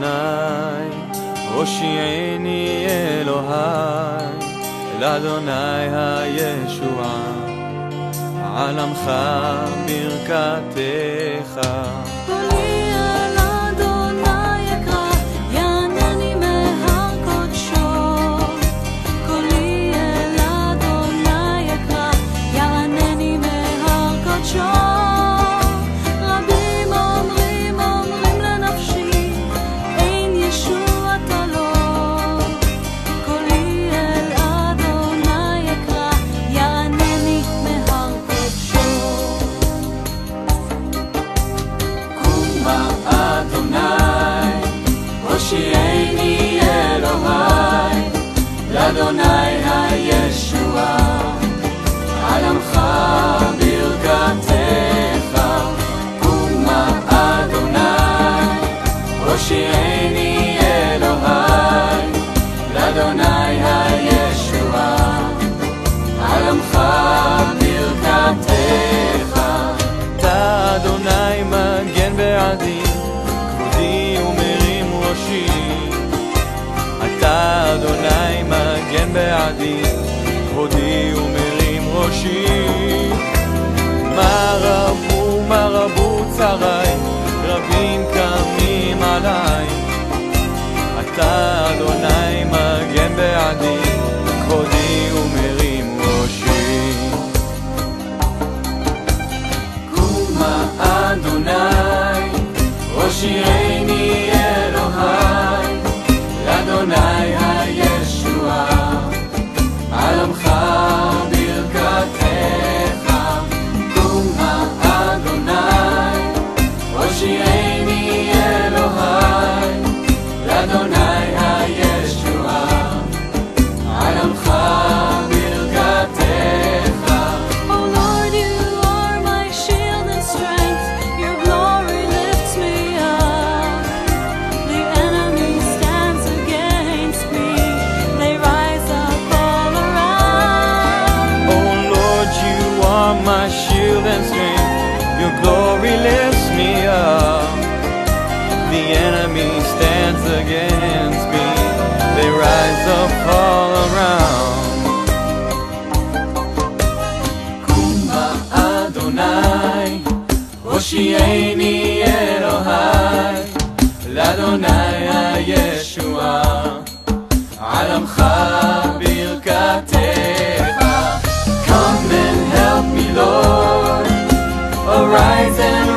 לאדוני, הושיעני אלוהי, לאדוני הישועה, על עמך ברכתך. הושיעני אלוהי, לאדוני הישועה, על עמך ברכתך. קומה אדוני, הושיעני אלוהי, לאדוני הישועה, על עמך ברכתך. אתה אדוני מגן בעדי, כבודי ומרים ראשי. אתה אדוני מגן בעדי, כבודי ומרים ראשי. מה רבו צרי, רבים קמים עלי. אתה אדוני מגן בעדי, כבודי ומרים ראשי. קומה אדוני, הושיעני אלוהי, לאדוני הישועה, על עמך ברכתך. קומה אדוני, הושיעני אלוהי, לאדוני הישועה, על עמך ברכתך. Oh Lord, you are my shield and strength. Your glory lifts me up. The enemy stands against me. They rise up all around. Oh Lord, you are my shield and strength. Your glory lifts me up. The enemy stands against me. They rise up all around. קומה אדוני, הושיעני אלוהי, לאדוני הישועה, על עמך ברכתך. Come and help me, Lord, arise and